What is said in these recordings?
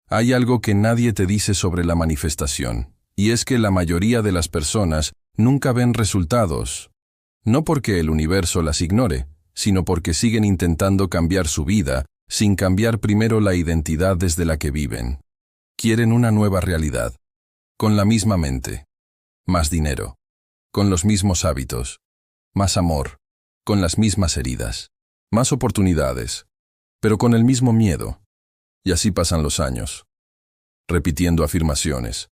Hay algo que nadie te dice sobre la manifestación, y es que la mayoría de las personas nunca ven resultados. No porque el universo las ignore, sino porque siguen intentando cambiar su vida sin cambiar primero la identidad desde la que viven. Quieren una nueva realidad, con la misma mente, más dinero, con los mismos hábitos, más amor, con las mismas heridas, más oportunidades, pero con el mismo miedo. Y así pasan los años, repitiendo afirmaciones,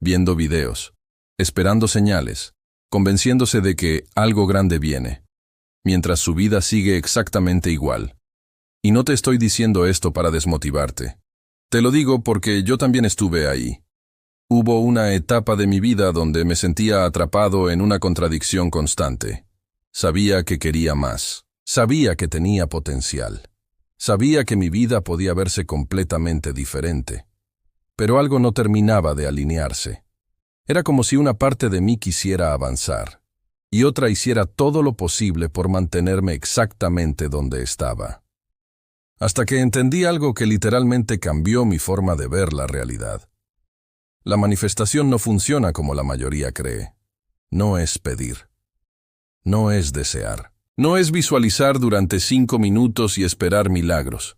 viendo videos, esperando señales, convenciéndose de que algo grande viene, mientras su vida sigue exactamente igual. Y no te estoy diciendo esto para desmotivarte. Te lo digo porque yo también estuve ahí. Hubo una etapa de mi vida donde me sentía atrapado en una contradicción constante. Sabía que quería más. Sabía que tenía potencial. Sabía que mi vida podía verse completamente diferente. Pero algo no terminaba de alinearse. Era como si una parte de mí quisiera avanzar, y otra hiciera todo lo posible por mantenerme exactamente donde estaba. Hasta que entendí algo que literalmente cambió mi forma de ver la realidad. La manifestación no funciona como la mayoría cree. No es pedir. No es desear. No es visualizar durante 5 minutos y esperar milagros.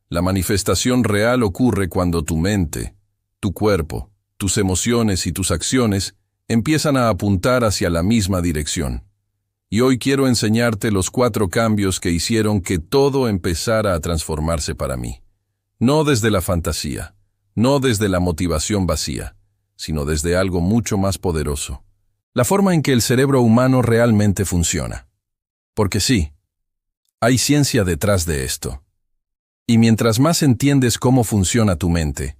La manifestación real ocurre cuando tu mente, tu cuerpo, tus emociones y tus acciones empiezan a apuntar hacia la misma dirección. Y hoy quiero enseñarte los 4 cambios que hicieron que todo empezara a transformarse para mí. No desde la fantasía, no desde la motivación vacía, sino desde algo mucho más poderoso. La forma en que el cerebro humano realmente funciona. Porque sí, hay ciencia detrás de esto. Y mientras más entiendes cómo funciona tu mente,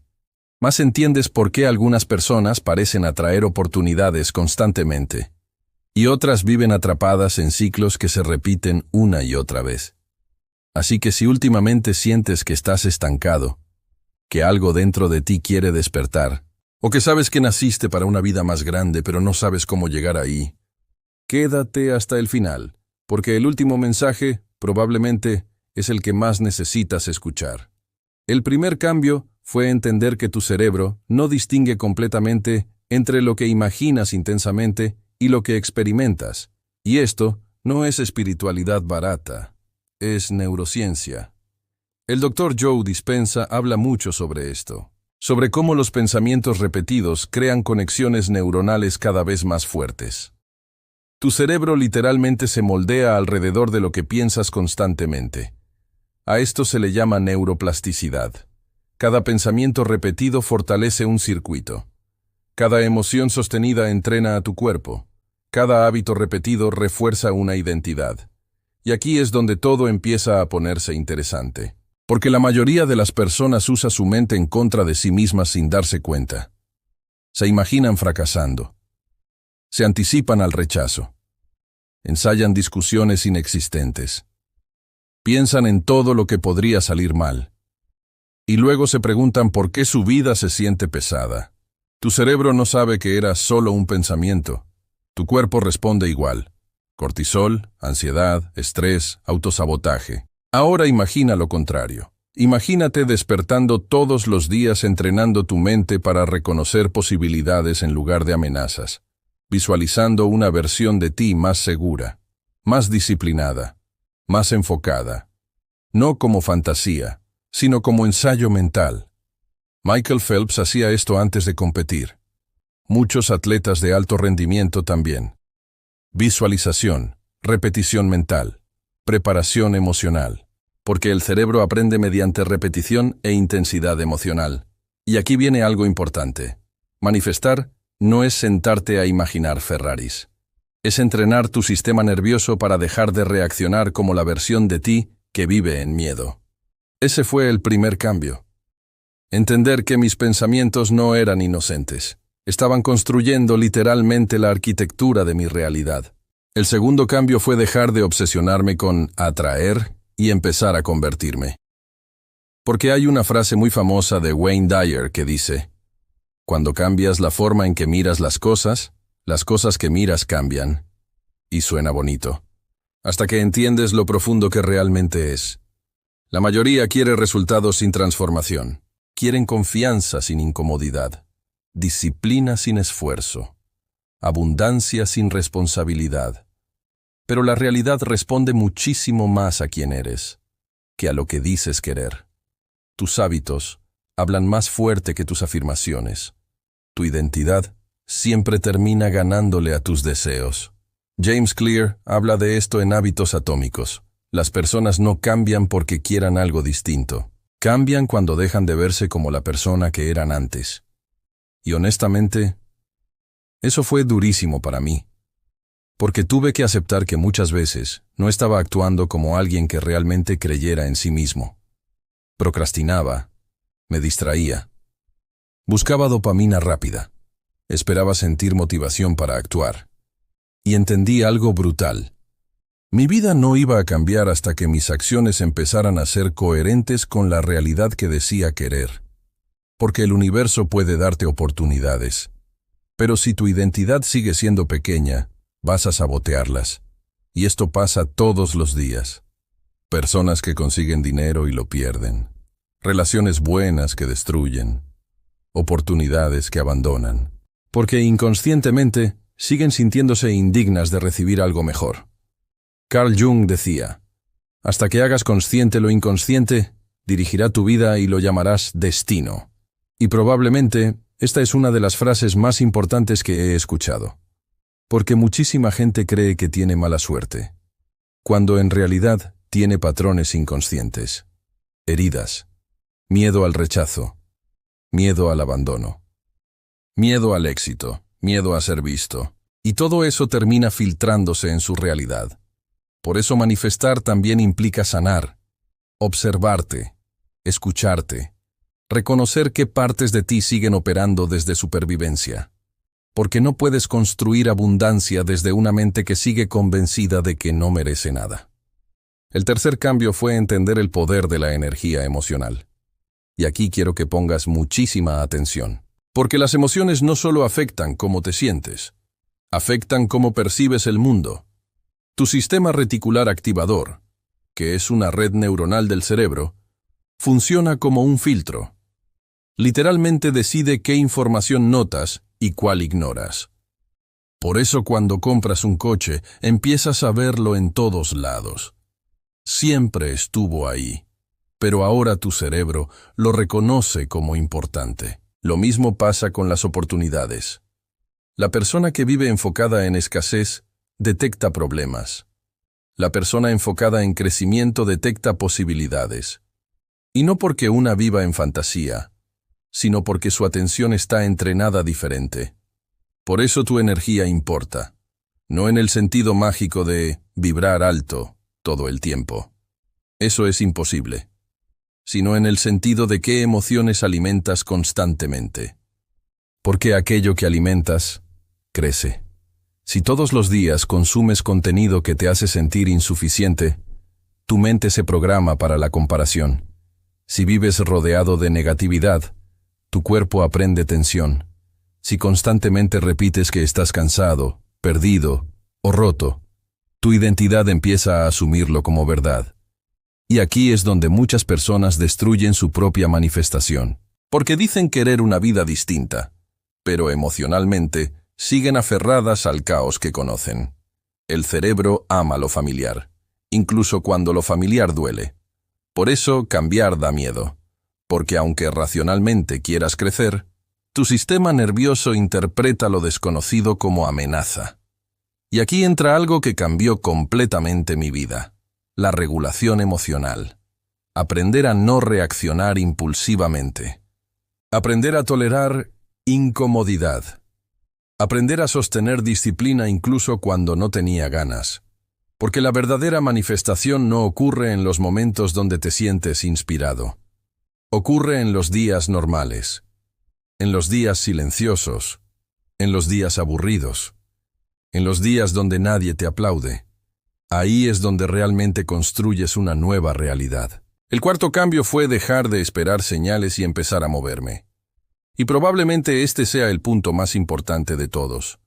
más entiendes por qué algunas personas parecen atraer oportunidades constantemente, y otras viven atrapadas en ciclos que se repiten una y otra vez. Así que si últimamente sientes que estás estancado, que algo dentro de ti quiere despertar, o que sabes que naciste para una vida más grande pero no sabes cómo llegar ahí, quédate hasta el final, porque el último mensaje probablemente es el que más necesitas escuchar. El primer cambio fue entender que tu cerebro no distingue completamente entre lo que imaginas intensamente y lo que experimentas. Y esto no es espiritualidad barata, es neurociencia. El Dr. Joe Dispenza habla mucho sobre esto, sobre cómo los pensamientos repetidos crean conexiones neuronales cada vez más fuertes. Tu cerebro literalmente se moldea alrededor de lo que piensas constantemente. A esto se le llama neuroplasticidad. Cada pensamiento repetido fortalece un circuito. Cada emoción sostenida entrena a tu cuerpo. Cada hábito repetido refuerza una identidad. Y aquí es donde todo empieza a ponerse interesante. Porque la mayoría de las personas usa su mente en contra de sí mismas sin darse cuenta. Se imaginan fracasando. Se anticipan al rechazo. Ensayan discusiones inexistentes. Piensan en todo lo que podría salir mal. Y luego se preguntan por qué su vida se siente pesada. Tu cerebro no sabe que era solo un pensamiento. Tu cuerpo responde igual. Cortisol, ansiedad, estrés, autosabotaje. Ahora imagina lo contrario. Imagínate despertando todos los días entrenando tu mente para reconocer posibilidades en lugar de amenazas. Visualizando una versión de ti más segura, más disciplinada, más enfocada. No como fantasía, sino como ensayo mental. Michael Phelps hacía esto antes de competir. Muchos atletas de alto rendimiento también. Visualización, repetición mental, preparación emocional. Porque el cerebro aprende mediante repetición e intensidad emocional. Y aquí viene algo importante. Manifestar no es sentarte a imaginar Ferraris. Es entrenar tu sistema nervioso para dejar de reaccionar como la versión de ti que vive en miedo. Ese fue el primer cambio. Entender que mis pensamientos no eran inocentes. Estaban construyendo literalmente la arquitectura de mi realidad. El segundo cambio fue dejar de obsesionarme con atraer y empezar a convertirme. Porque hay una frase muy famosa de Wayne Dyer que dice: cuando cambias la forma en que miras las cosas que miras cambian. Y suena bonito. Hasta que entiendes lo profundo que realmente es. La mayoría quiere resultados sin transformación. Quieren confianza sin incomodidad, disciplina sin esfuerzo, abundancia sin responsabilidad. Pero la realidad responde muchísimo más a quién eres que a lo que dices querer. Tus hábitos hablan más fuerte que tus afirmaciones. Tu identidad siempre termina ganándole a tus deseos. James Clear habla de esto en Hábitos Atómicos. Las personas no cambian porque quieran algo distinto. Cambian cuando dejan de verse como la persona que eran antes. Y honestamente, eso fue durísimo para mí. Porque tuve que aceptar que muchas veces no estaba actuando como alguien que realmente creyera en sí mismo. Procrastinaba, me distraía, buscaba dopamina rápida, esperaba sentir motivación para actuar. Y entendí algo brutal. Mi vida no iba a cambiar hasta que mis acciones empezaran a ser coherentes con la realidad que decía querer. Porque el universo puede darte oportunidades. Pero si tu identidad sigue siendo pequeña, vas a sabotearlas. Y esto pasa todos los días. Personas que consiguen dinero y lo pierden. Relaciones buenas que destruyen. Oportunidades que abandonan. Porque inconscientemente siguen sintiéndose indignas de recibir algo mejor. Carl Jung decía, hasta que hagas consciente lo inconsciente, dirigirá tu vida y lo llamarás destino. Y probablemente esta es una de las frases más importantes que he escuchado. Porque muchísima gente cree que tiene mala suerte, cuando en realidad tiene patrones inconscientes, heridas, miedo al rechazo, miedo al abandono, miedo al éxito, miedo a ser visto, y todo eso termina filtrándose en su realidad. Por eso manifestar también implica sanar, observarte, escucharte, reconocer qué partes de ti siguen operando desde supervivencia. Porque no puedes construir abundancia desde una mente que sigue convencida de que no merece nada. El tercer cambio fue entender el poder de la energía emocional. Y aquí quiero que pongas muchísima atención. Porque las emociones no solo afectan cómo te sientes, afectan cómo percibes el mundo. Tu sistema reticular activador, que es una red neuronal del cerebro, funciona como un filtro. Literalmente decide qué información notas y cuál ignoras. Por eso cuando compras un coche, empiezas a verlo en todos lados. Siempre estuvo ahí, pero ahora tu cerebro lo reconoce como importante. Lo mismo pasa con las oportunidades. La persona que vive enfocada en escasez detecta problemas. La persona enfocada en crecimiento detecta posibilidades. Y no porque una viva en fantasía, sino porque su atención está entrenada diferente. Por eso tu energía importa, no en el sentido mágico de vibrar alto todo el tiempo. Eso es imposible, sino en el sentido de qué emociones alimentas constantemente. Porque aquello que alimentas crece. Si todos los días consumes contenido que te hace sentir insuficiente, tu mente se programa para la comparación. Si vives rodeado de negatividad, tu cuerpo aprende tensión. Si constantemente repites que estás cansado, perdido o roto, tu identidad empieza a asumirlo como verdad. Y aquí es donde muchas personas destruyen su propia manifestación, porque dicen querer una vida distinta, pero emocionalmente siguen aferradas al caos que conocen. El cerebro ama lo familiar, incluso cuando lo familiar duele. Por eso cambiar da miedo, porque aunque racionalmente quieras crecer, tu sistema nervioso interpreta lo desconocido como amenaza. Y aquí entra algo que cambió completamente mi vida: la regulación emocional. Aprender a no reaccionar impulsivamente. Aprender a tolerar incomodidad. Aprender a sostener disciplina incluso cuando no tenía ganas. Porque la verdadera manifestación no ocurre en los momentos donde te sientes inspirado. Ocurre en los días normales, en los días silenciosos, en los días aburridos, en los días donde nadie te aplaude. Ahí es donde realmente construyes una nueva realidad. El cuarto cambio fue dejar de esperar señales y empezar a moverme. Y probablemente este sea el punto más importante de todos,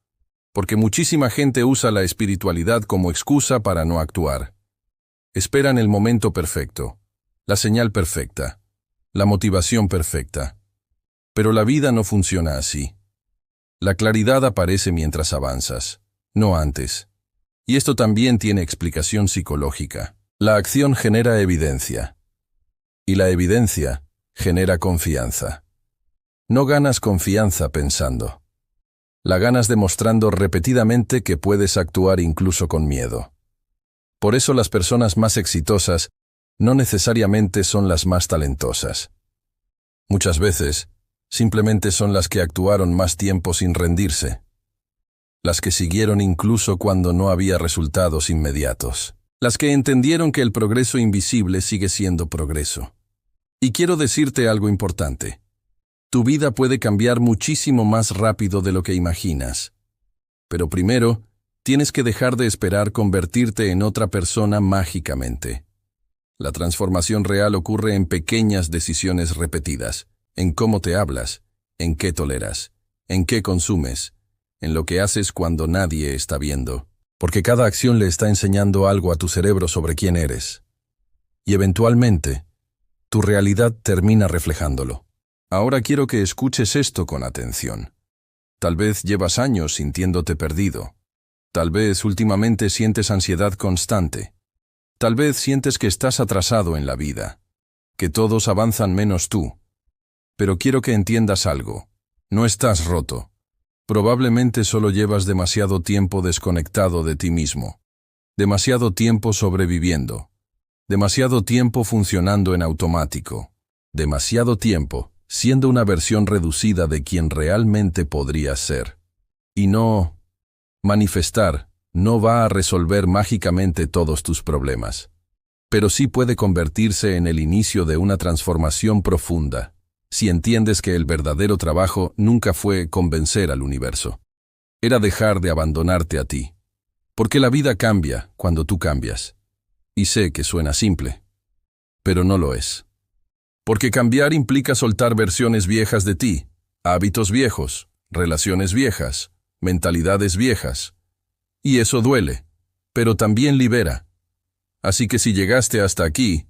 porque muchísima gente usa la espiritualidad como excusa para no actuar. Esperan el momento perfecto, la señal perfecta, la motivación perfecta. Pero la vida no funciona así. La claridad aparece mientras avanzas, no antes. Y esto también tiene explicación psicológica. La acción genera evidencia. Y la evidencia genera confianza. No ganas confianza pensando. La ganas demostrando repetidamente que puedes actuar incluso con miedo. Por eso las personas más exitosas no necesariamente son las más talentosas. Muchas veces, simplemente son las que actuaron más tiempo sin rendirse. Las que siguieron incluso cuando no había resultados inmediatos. Las que entendieron que el progreso invisible sigue siendo progreso. Y quiero decirte algo importante. Tu vida puede cambiar muchísimo más rápido de lo que imaginas. Pero primero, tienes que dejar de esperar convertirte en otra persona mágicamente. La transformación real ocurre en pequeñas decisiones repetidas, en cómo te hablas, en qué toleras, en qué consumes, en lo que haces cuando nadie está viendo. Porque cada acción le está enseñando algo a tu cerebro sobre quién eres. Y eventualmente, tu realidad termina reflejándolo. Ahora quiero que escuches esto con atención. Tal vez llevas años sintiéndote perdido. Tal vez últimamente sientes ansiedad constante. Tal vez sientes que estás atrasado en la vida, que todos avanzan menos tú. Pero quiero que entiendas algo. No estás roto. Probablemente solo llevas demasiado tiempo desconectado de ti mismo. Demasiado tiempo sobreviviendo. Demasiado tiempo funcionando en automático. Demasiado tiempo siendo una versión reducida de quien realmente podrías ser. Y no, manifestar no va a resolver mágicamente todos tus problemas. Pero sí puede convertirse en el inicio de una transformación profunda, si entiendes que el verdadero trabajo nunca fue convencer al universo. Era dejar de abandonarte a ti. Porque la vida cambia cuando tú cambias. Y sé que suena simple, pero no lo es. Porque cambiar implica soltar versiones viejas de ti, hábitos viejos, relaciones viejas, mentalidades viejas. Y eso duele, pero también libera. Así que si llegaste hasta aquí,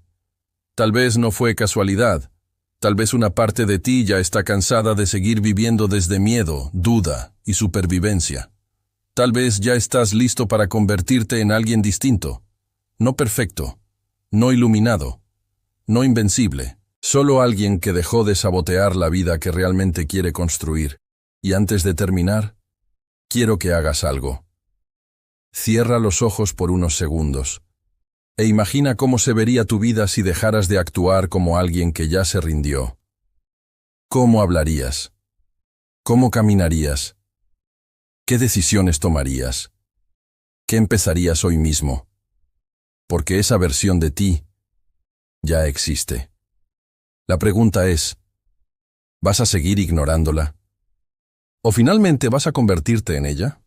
tal vez no fue casualidad. Tal vez una parte de ti ya está cansada de seguir viviendo desde miedo, duda y supervivencia. Tal vez ya estás listo para convertirte en alguien distinto. No perfecto, no iluminado, no invencible. Solo alguien que dejó de sabotear la vida que realmente quiere construir. Y antes de terminar, quiero que hagas algo. Cierra los ojos por unos segundos. E imagina cómo se vería tu vida si dejaras de actuar como alguien que ya se rindió. ¿Cómo hablarías? ¿Cómo caminarías? ¿Qué decisiones tomarías? ¿Qué empezarías hoy mismo? Porque esa versión de ti ya existe. La pregunta es, ¿vas a seguir ignorándola? ¿O finalmente vas a convertirte en ella?